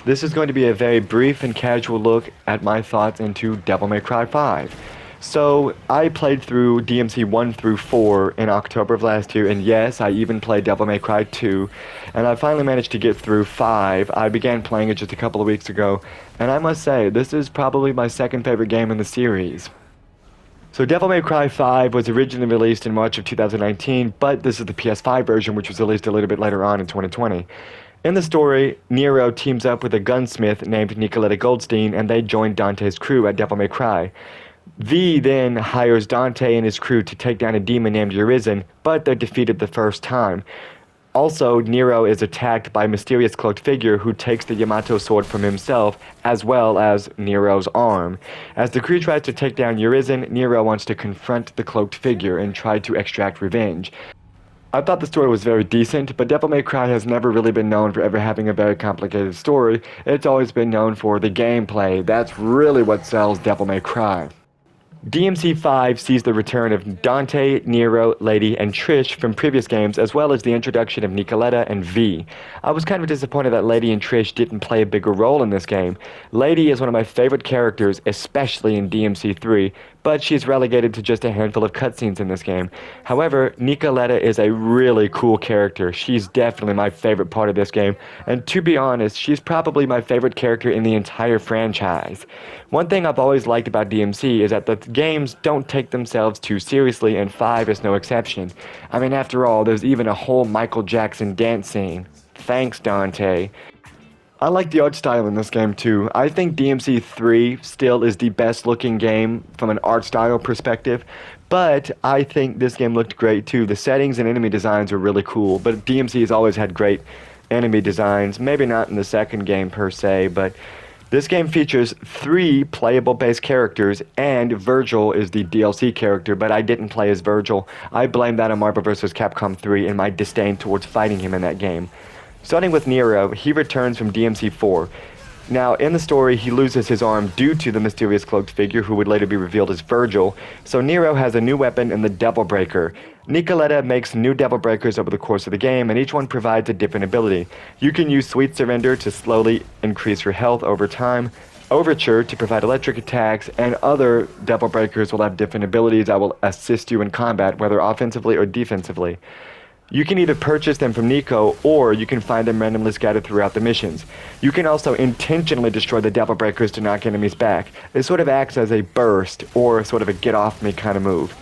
This is going to be a very brief and casual look at my thoughts into Devil May Cry 5. So, I played through DMC 1 through 4 in October of last year, and yes, I even played Devil May Cry 2, and I finally managed to get through 5. I began playing it just a couple of weeks ago, and I must say, this is probably my second favorite game in the series. So Devil May Cry 5 was originally released in March of 2019, but this is the PS5 version, which was released a little bit later on in 2020. In the story, Nero teams up with a gunsmith named Nicoletta Goldstein, and they join Dante's crew at Devil May Cry. V then hires Dante and his crew to take down a demon named Urizen, but they're defeated the first time. Also, Nero is attacked by a mysterious cloaked figure who takes the Yamato sword from himself, as well as Nero's arm. As the crew tries to take down Urizen, Nero wants to confront the cloaked figure and try to extract revenge. I thought the story was very decent, but Devil May Cry has never really been known for ever having a very complicated story. It's always been known for the gameplay. That's really what sells Devil May Cry. DMC5 sees the return of Dante, Nero, Lady, and Trish from previous games, as well as the introduction of Nicoletta and V. I was kind of disappointed that Lady and Trish didn't play a bigger role in this game. Lady is one of my favorite characters, especially in DMC3, but she's relegated to just a handful of cutscenes in this game. However, Nicoletta is a really cool character. She's definitely my favorite part of this game, and to be honest, she's probably my favorite character in the entire franchise. One thing I've always liked about DMC is that the games don't take themselves too seriously, and 5 is no exception. I mean, after all, there's even a whole Michael Jackson dance scene. Thanks, Dante. I like the art style in this game too. I think DMC 3 still is the best looking game from an art style perspective, but I think this game looked great too. The settings and enemy designs are really cool, but DMC has always had great enemy designs. Maybe not in the second game per se, but this game features 3 playable base characters, and Virgil is the DLC character, but I didn't play as Virgil. I blame that on Marvel vs. Capcom 3 and my disdain towards fighting him in that game. Starting with Nero, he returns from DMC4. Now, in the story, he loses his arm due to the mysterious cloaked figure who would later be revealed as Virgil, so Nero has a new weapon in the Devil Breaker. Nicoletta makes new Devil Breakers over the course of the game, and each one provides a different ability. You can use Sweet Surrender to slowly increase your health over time, Overture to provide electric attacks, and other Devil Breakers will have different abilities that will assist you in combat, whether offensively or defensively. You can either purchase them from Nico, or you can find them randomly scattered throughout the missions. You can also intentionally destroy the Devil Breakers to knock enemies back. It sort of acts as a burst, or sort of a get-off-me kind of move.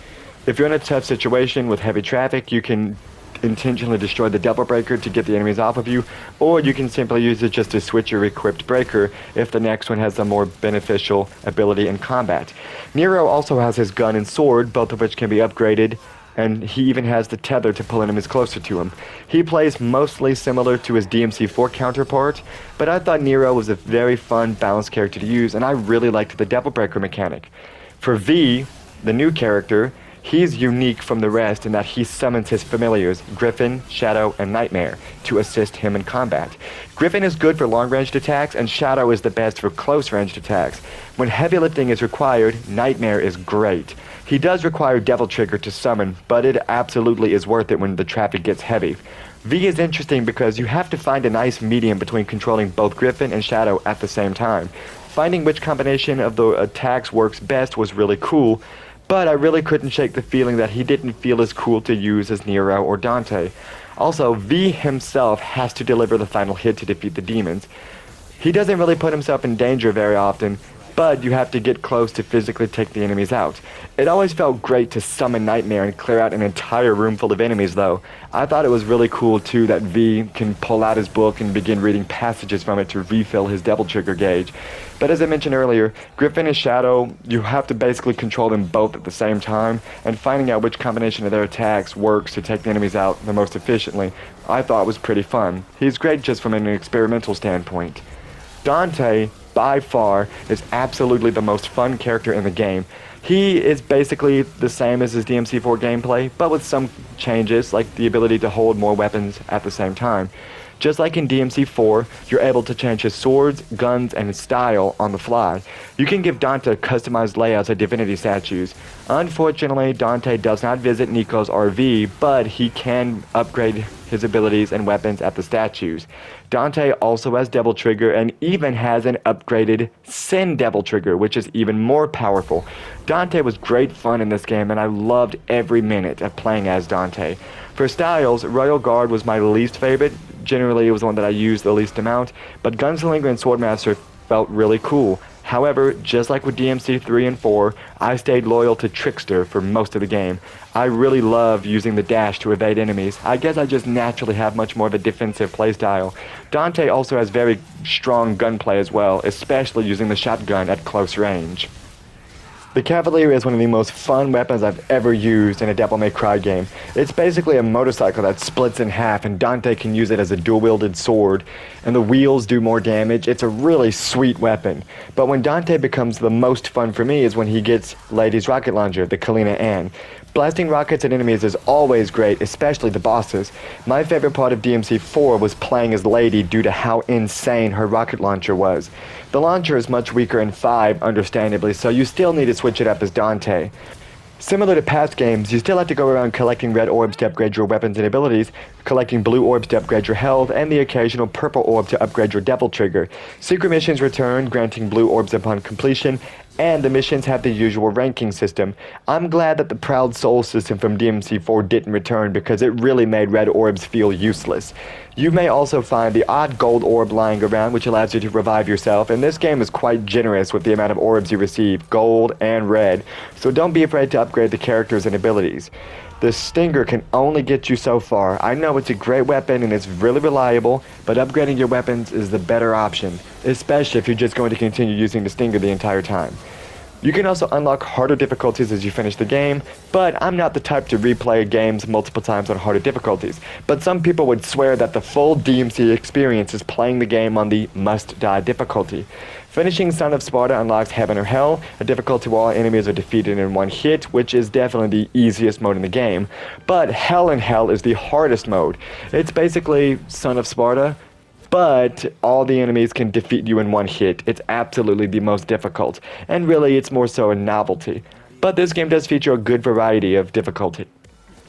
If you're in a tough situation with heavy traffic, you can intentionally destroy the Devil Breaker to get the enemies off of you, or you can simply use it just to switch your equipped breaker if the next one has a more beneficial ability in combat. Nero also has his gun and sword, both of which can be upgraded, and he even has the tether to pull enemies closer to him. He plays mostly similar to his DMC4 counterpart, but I thought Nero was a very fun, balanced character to use, and I really liked the Devil Breaker mechanic. For V, the new character, he's unique from the rest in that he summons his familiars, Griffin, Shadow, and Nightmare, to assist him in combat. Griffin is good for long-ranged attacks, and Shadow is the best for close-ranged attacks. When heavy lifting is required, Nightmare is great. He does require Devil Trigger to summon, but it absolutely is worth it when the traffic gets heavy. V is interesting because you have to find a nice medium between controlling both Griffin and Shadow at the same time. Finding which combination of the attacks works best was really cool, but I really couldn't shake the feeling that he didn't feel as cool to use as Nero or Dante. Also, V himself has to deliver the final hit to defeat the demons. He doesn't really put himself in danger very often, but you have to get close to physically take the enemies out. It always felt great to summon Nightmare and clear out an entire room full of enemies though. I thought it was really cool too that V can pull out his book and begin reading passages from it to refill his Devil Trigger gauge. But as I mentioned earlier, Griffin and Shadow, you have to basically control them both at the same time, and finding out which combination of their attacks works to take the enemies out the most efficiently, I thought was pretty fun. He's great just from an experimental standpoint. Dante, by far, is absolutely the most fun character in the game. He is basically the same as his DMC4 gameplay, but with some changes, like the ability to hold more weapons at the same time. Just like in DMC4, you're able to change his swords, guns, and his style on the fly. You can give Dante customized layouts of divinity statues. Unfortunately, Dante does not visit Nico's RV, but he can upgrade his abilities and weapons at the statues. Dante also has Devil Trigger and even has an upgraded Sin Devil Trigger, which is even more powerful. Dante was great fun in this game, and I loved every minute of playing as Dante. For styles, Royal Guard was my least favorite. Generally, it was the one that I used the least amount, but Gunslinger and Swordmaster felt really cool. However, just like with DMC 3 and 4, I stayed loyal to Trickster for most of the game. I really love using the dash to evade enemies. I guess I just naturally have much more of a defensive playstyle. Dante also has very strong gunplay as well, especially using the shotgun at close range. The Cavalier is one of the most fun weapons I've ever used in a Devil May Cry game. It's basically a motorcycle that splits in half, and Dante can use it as a dual-wielded sword, and the wheels do more damage. It's a really sweet weapon. But when Dante becomes the most fun for me is when he gets Lady's rocket launcher, the Kalina Ann. Blasting rockets at enemies is always great, especially the bosses. My favorite part of DMC 4 was playing as Lady due to how insane her rocket launcher was. The launcher is much weaker in 5, understandably, so you still need to switch it up as Dante. Similar to past games, you still have to go around collecting red orbs to upgrade your weapons and abilities, collecting blue orbs to upgrade your health, and the occasional purple orb to upgrade your Devil Trigger. Secret missions return, granting blue orbs upon completion, and the missions have the usual ranking system. I'm glad that the Proud Soul system from DMC4 didn't return because it really made red orbs feel useless. You may also find the odd gold orb lying around, which allows you to revive yourself, and this game is quite generous with the amount of orbs you receive, gold and red, so don't be afraid to upgrade the characters and abilities. The Stinger can only get you so far. I know it's a great weapon and it's really reliable, but upgrading your weapons is the better option, especially if you're just going to continue using the Stinger the entire time. You can also unlock harder difficulties as you finish the game, but I'm not the type to replay games multiple times on harder difficulties. But some people would swear that the full DMC experience is playing the game on the must-die difficulty. Finishing Son of Sparta unlocks Heaven or Hell, a difficulty where all enemies are defeated in one hit, which is definitely the easiest mode in the game. But Hell in Hell is the hardest mode. It's basically Son of Sparta, but all the enemies can defeat you in one hit. It's absolutely the most difficult, and really it's more so a novelty. But this game does feature a good variety of difficulty.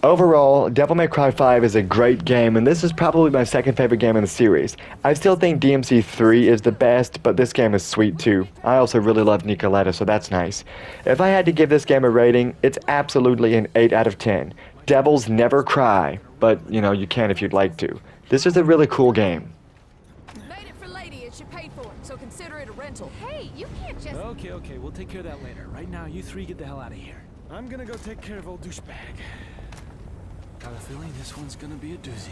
Overall, Devil May Cry 5 is a great game, and this is probably my second favorite game in the series. I still think DMC 3 is the best, but this game is sweet too. I also really love Nicoletta, so that's nice. If I had to give this game a rating, it's absolutely an 8 out of 10. Devils never cry, but you can if you'd like to. This is a really cool game. Hey, you can't just... Okay, we'll take care of that later. Right now, you three get the hell out of here. I'm gonna go take care of old douchebag. Got a feeling this one's gonna be a doozy.